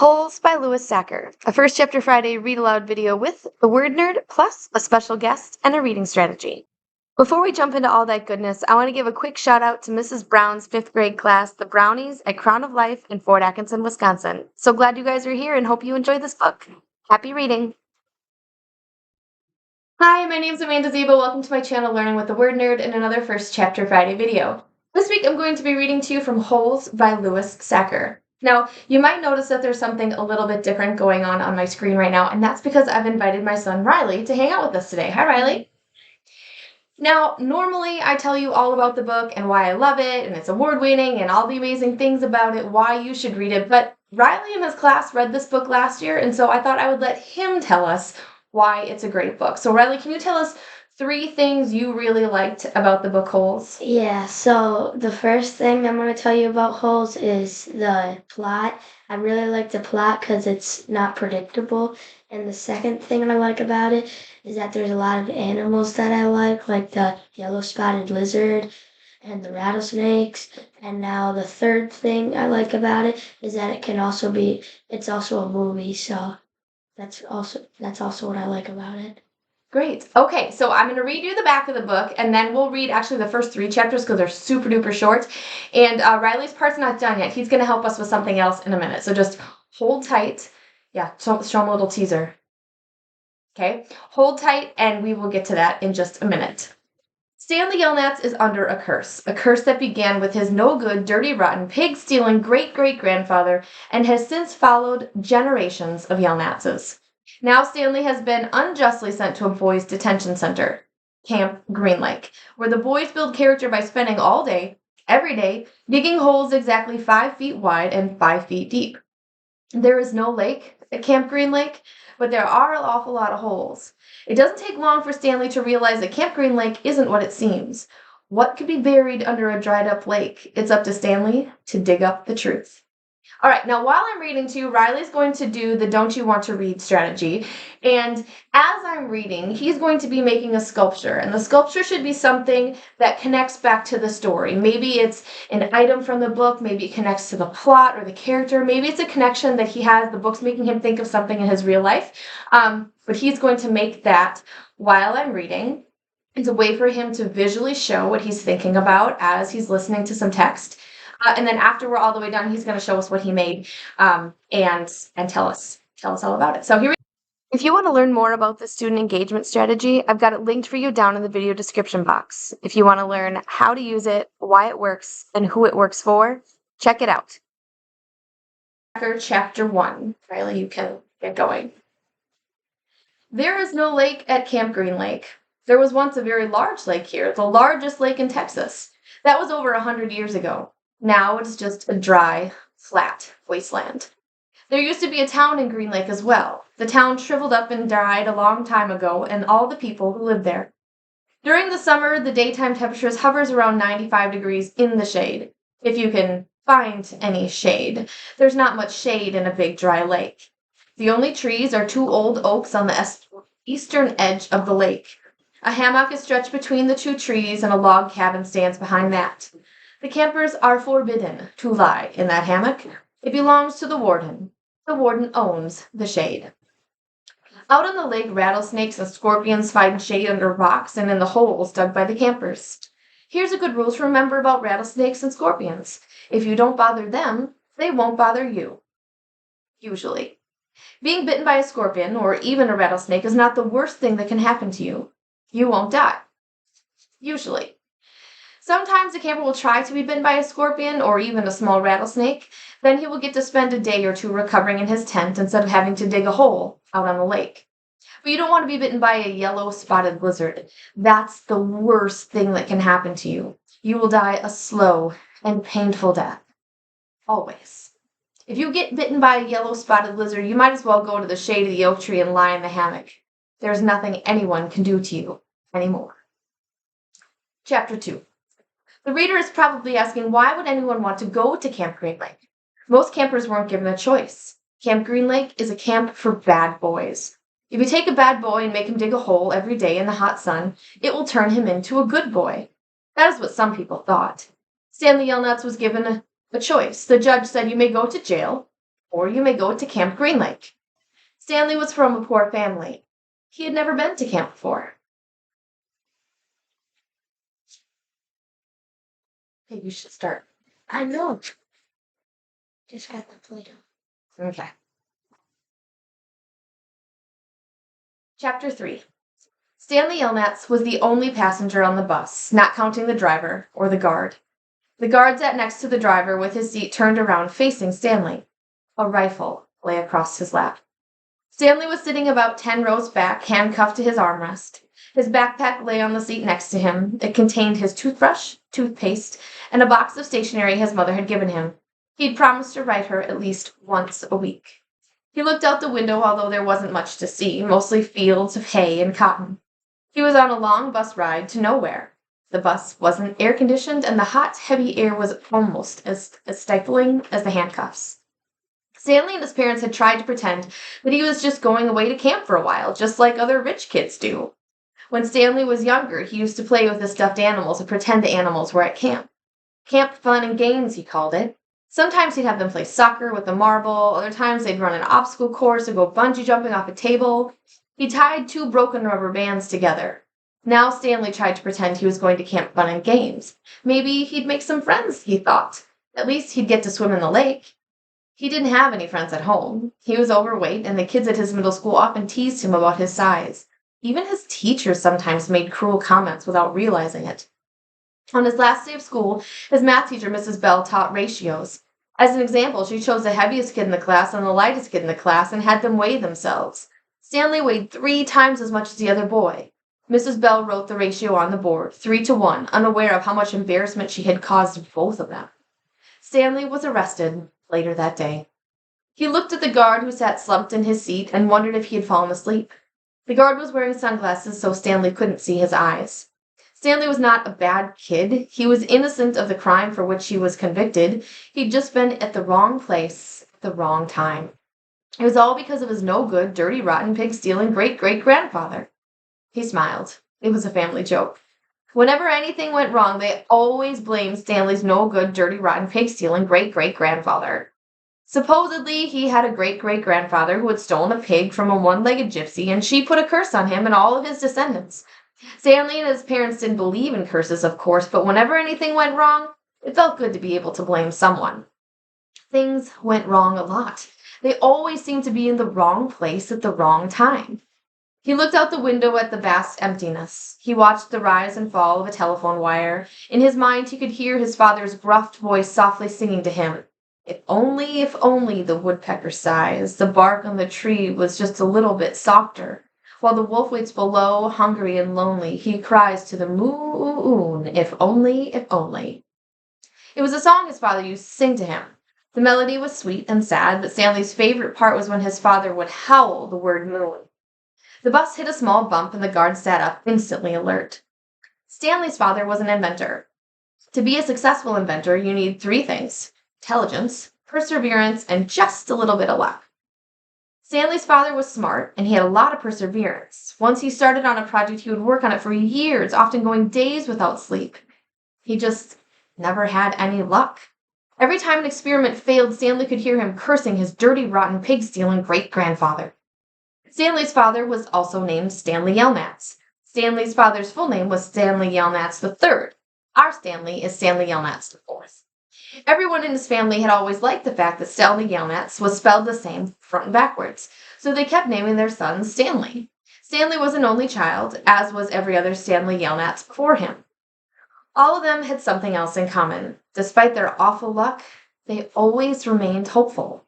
Holes by Lewis Sacker, a First Chapter Friday read aloud video with the Word Nerd, plus a special guest and a reading strategy. Before we jump into all that goodness, I want to give a quick shout out to Mrs. Brown's 5th grade class, the Brownies, at Crown of Life in Fort Atkinson, Wisconsin. So glad you guys are here and hope you enjoy this book. Happy reading! Hi, my name's Amanda Zebo. Welcome to my channel, Learning with the Word Nerd, and another First Chapter Friday video. This week I'm going to be reading to you from Holes by Lewis Sacker. Now, you might notice that there's something a little bit different going on my screen right now, and that's because I've invited my son Riley to hang out with us today. Hi, Riley. Now, normally I tell you all about the book and why I love it, and it's award-winning, and all the amazing things about it, why you should read it, but Riley and his class read this book last year, and so I thought I would let him tell us why it's a great book. So, Riley, can you tell us 3 things you really liked about the book Holes? Yeah, so the first thing I'm going to tell you about Holes is the plot. I really like the plot because it's not predictable. And the second thing I like about it is that there's a lot of animals that I like the yellow-spotted lizard and the rattlesnakes. And now the third thing I like about it is that it's also a movie, so that's also what I like about it. Great. Okay, so I'm going to read you the back of the book, and then we'll read actually the first 3 chapters because they're super duper short. And Riley's part's not done yet. He's going to help us with something else in a minute. So just hold tight. Yeah, show him a little teaser. Okay, hold tight, and we will get to that in just a minute. Stanley Yelnats is under a curse that began with his no-good, dirty, rotten, pig-stealing great-great-grandfather and has since followed generations of Yelnatses. Now Stanley has been unjustly sent to a boys' detention center, Camp Green Lake, where the boys build character by spending all day, every day, digging holes exactly 5 feet wide and 5 feet deep. There is no lake at Camp Green Lake, but there are an awful lot of holes. It doesn't take long for Stanley to realize that Camp Green Lake isn't what it seems. What could be buried under a dried-up lake? It's up to Stanley to dig up the truth. All right, now while I'm reading to you, Riley's going to do the Don't You Want to Read strategy. And as I'm reading, he's going to be making a sculpture. And the sculpture should be something that connects back to the story. Maybe it's an item from the book. Maybe it connects to the plot or the character. Maybe it's a connection that he has. The book's making him think of something in his real life. But he's going to make that while I'm reading. It's a way for him to visually show what he's thinking about as he's listening to some text. And then after we're all the way done, he's going to show us what he made and tell us all about it. So here we go. If you want to learn more about the student engagement strategy, I've got it linked for you down in the video description box. If you want to learn how to use it, why it works, and who it works for, check it out. Chapter 1. Riley, you can get going. There is no lake at Camp Green Lake. There was once a very large lake here, the largest lake in Texas. That was over 100 years ago. Now it's just a dry, flat wasteland. There used to be a town in Green Lake as well. The town shriveled up and died a long time ago, and all the people who lived there. During the summer, the daytime temperatures hovers around 95 degrees in the shade, if you can find any shade. There's not much shade in a big dry lake. The only trees are 2 old oaks on the eastern edge of the lake. A hammock is stretched between the 2 trees, and a log cabin stands behind that. The campers are forbidden to lie in that hammock. It belongs to the warden. The warden owns the shade. Out on the lake, rattlesnakes and scorpions find shade under rocks and in the holes dug by the campers. Here's a good rule to remember about rattlesnakes and scorpions. If you don't bother them, they won't bother you. Usually. Being bitten by a scorpion or even a rattlesnake is not the worst thing that can happen to you. You won't die. Usually. Sometimes the camper will try to be bitten by a scorpion or even a small rattlesnake. Then he will get to spend a day or 2 recovering in his tent instead of having to dig a hole out on the lake. But you don't want to be bitten by a yellow-spotted lizard. That's the worst thing that can happen to you. You will die a slow and painful death. Always. If you get bitten by a yellow-spotted lizard, you might as well go to the shade of the oak tree and lie in the hammock. There's nothing anyone can do to you anymore. Chapter 2. The reader is probably asking, why would anyone want to go to Camp Green Lake? Most campers weren't given a choice. Camp Green Lake is a camp for bad boys. If you take a bad boy and make him dig a hole every day in the hot sun, it will turn him into a good boy. That is what some people thought. Stanley Yelnats was given a choice. The judge said, you may go to jail, or you may go to Camp Green Lake. Stanley was from a poor family. He had never been to camp before. Okay, you should start. I know. Just got the Play-Doh. Okay. Chapter 3. Stanley Yelnats was the only passenger on the bus, not counting the driver or the guard. The guard sat next to the driver with his seat turned around facing Stanley. A rifle lay across his lap. Stanley was sitting about 10 rows back, handcuffed to his armrest. His backpack lay on the seat next to him. It contained his toothbrush, toothpaste, and a box of stationery his mother had given him. He'd promised to write her at least once a week. He looked out the window, although there wasn't much to see, mostly fields of hay and cotton. He was on a long bus ride to nowhere. The bus wasn't air-conditioned, and the hot, heavy air was almost as stifling as the handcuffs. Stanley and his parents had tried to pretend that he was just going away to camp for a while, just like other rich kids do. When Stanley was younger, he used to play with his stuffed animals and pretend the animals were at camp. Camp fun and games, he called it. Sometimes he'd have them play soccer with a marble, other times they'd run an obstacle course or go bungee jumping off a table. He tied 2 broken rubber bands together. Now Stanley tried to pretend he was going to camp fun and games. Maybe he'd make some friends, he thought. At least he'd get to swim in the lake. He didn't have any friends at home. He was overweight, and the kids at his middle school often teased him about his size. Even his teachers sometimes made cruel comments without realizing it. On his last day of school, his math teacher, Mrs. Bell, taught ratios. As an example, she chose the heaviest kid in the class and the lightest kid in the class and had them weigh themselves. Stanley weighed 3 times as much as the other boy. Mrs. Bell wrote the ratio on the board, 3-to-1, unaware of how much embarrassment she had caused both of them. Stanley was arrested later that day. He looked at the guard who sat slumped in his seat and wondered if he had fallen asleep. The guard was wearing sunglasses, so Stanley couldn't see his eyes. Stanley was not a bad kid. He was innocent of the crime for which he was convicted. He'd just been at the wrong place at the wrong time. It was all because of his no-good, dirty, rotten, pig-stealing great-great-grandfather. He smiled. It was a family joke. Whenever anything went wrong, they always blamed Stanley's no-good, dirty, rotten, pig-stealing great-great-grandfather. Supposedly, he had a great-great-grandfather who had stolen a pig from a one-legged gypsy, and she put a curse on him and all of his descendants. Stanley and his parents didn't believe in curses, of course, but whenever anything went wrong, it felt good to be able to blame someone. Things went wrong a lot. They always seemed to be in the wrong place at the wrong time. He looked out the window at the vast emptiness. He watched the rise and fall of a telephone wire. In his mind, he could hear his father's gruff voice softly singing to him. If only, the woodpecker sighs. The bark on the tree was just a little bit softer. While the wolf waits below, hungry and lonely, he cries to the moon, if only, if only. It was a song his father used to sing to him. The melody was sweet and sad, but Stanley's favorite part was when his father would howl the word moon. The bus hit a small bump and the guard sat up, instantly alert. Stanley's father was an inventor. To be a successful inventor, you need 3 things: intelligence, perseverance, and just a little bit of luck. Stanley's father was smart, and he had a lot of perseverance. Once he started on a project, he would work on it for years, often going days without sleep. He just never had any luck. Every time an experiment failed, Stanley could hear him cursing his dirty, rotten, pig-stealing great-grandfather. Stanley's father was also named Stanley Yelnats. Stanley's father's full name was Stanley Yelnats III. Our Stanley is Stanley Yelnats IV. Everyone in his family had always liked the fact that Stanley Yelnats was spelled the same front and backwards, so they kept naming their son Stanley. Stanley was an only child, as was every other Stanley Yelnats before him. All of them had something else in common. Despite their awful luck, they always remained hopeful.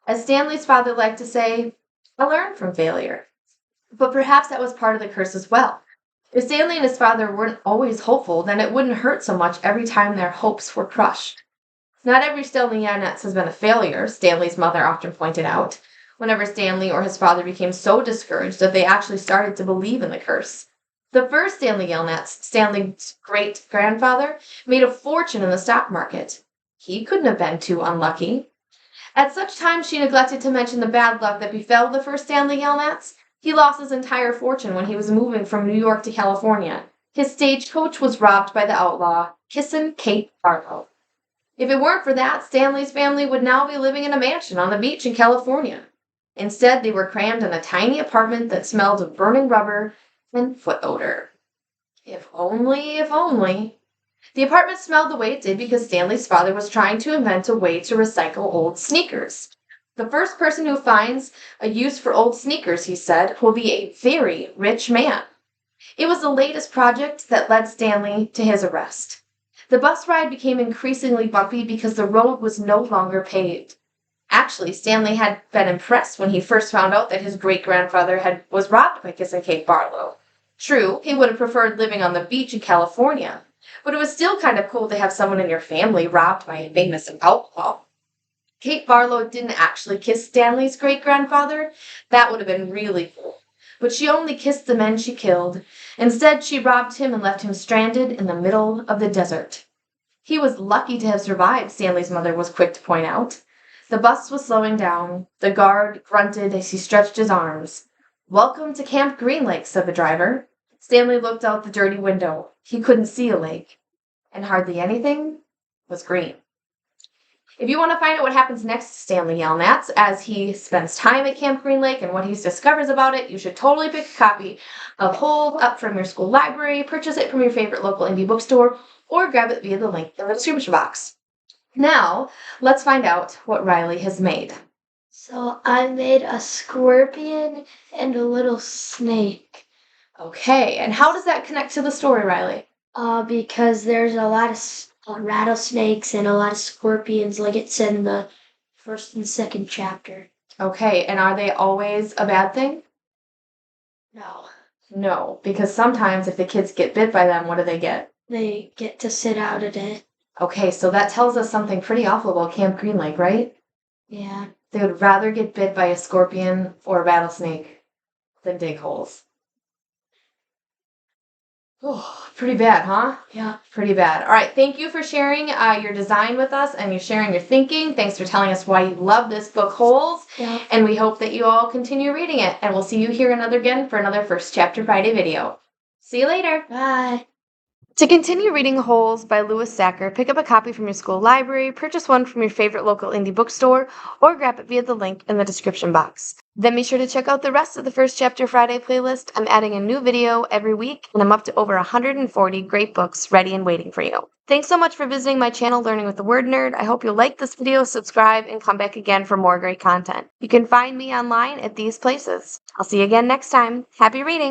As Stanley's father liked to say, I learned from failure. But perhaps that was part of the curse as well. If Stanley and his father weren't always hopeful, then it wouldn't hurt so much every time their hopes were crushed. Not every Stanley Yelnats has been a failure, Stanley's mother often pointed out, whenever Stanley or his father became so discouraged that they actually started to believe in the curse. The first Stanley Yelnats, Stanley's great-grandfather, made a fortune in the stock market. He couldn't have been too unlucky. At such times, she neglected to mention the bad luck that befell the first Stanley Yelnats. He lost his entire fortune when he was moving from New York to California. His stagecoach was robbed by the outlaw, Kissin' Kate Barlow. If it weren't for that, Stanley's family would now be living in a mansion on the beach in California. Instead, they were crammed in a tiny apartment that smelled of burning rubber and foot odor. If only, if only. The apartment smelled the way it did because Stanley's father was trying to invent a way to recycle old sneakers. The first person who finds a use for old sneakers, he said, will be a very rich man. It was the latest project that led Stanley to his arrest. The bus ride became increasingly bumpy because the road was no longer paved. Actually, Stanley had been impressed when he first found out that his great-grandfather was robbed by Kissing Kate Barlow. True, he would have preferred living on the beach in California, but it was still kind of cool to have someone in your family robbed by a famous outlaw. Kate Barlow didn't actually kiss Stanley's great-grandfather. That would have been really cool. But she only kissed the men she killed. Instead, she robbed him and left him stranded in the middle of the desert. He was lucky to have survived, Stanley's mother was quick to point out. The bus was slowing down. The guard grunted as he stretched his arms. "Welcome to Camp Green Lake," said the driver. Stanley looked out the dirty window. He couldn't see a lake, and hardly anything was green. If you want to find out what happens next to Stanley Yelnats as he spends time at Camp Green Lake and what he discovers about it, you should totally pick a copy of Hold up from your school library, purchase it from your favorite local indie bookstore, or grab it via the link in the description box. Now, let's find out what Riley has made. So I made a scorpion and a little snake. Okay, and how does that connect to the story, Riley? Because there's a lot of rattlesnakes and a lot of scorpions, like it said in the first and second chapter. Okay, and are they always a bad thing? No. No, because sometimes if the kids get bit by them, what do they get? They get to sit out at it. Okay, so that tells us something pretty awful about Camp Green Lake, right? Yeah. They would rather get bit by a scorpion or a rattlesnake than dig holes. Oh, pretty bad, huh? Yeah. Pretty bad. All right, thank you for sharing your design with us and you sharing your thinking. Thanks for telling us why you love this book, Holes. Yeah. And we hope that you all continue reading it. And we'll see you here again for another First Chapter Friday video. See you later. Bye. To continue reading Holes by Louis Sachar, pick up a copy from your school library, purchase one from your favorite local indie bookstore, or grab it via the link in the description box. Then be sure to check out the rest of the First Chapter Friday playlist. I'm adding a new video every week, and I'm up to over 140 great books ready and waiting for you. Thanks so much for visiting my channel, Learning with the Word Nerd. I hope you'll like this video, subscribe, and come back again for more great content. You can find me online at these places. I'll see you again next time. Happy reading!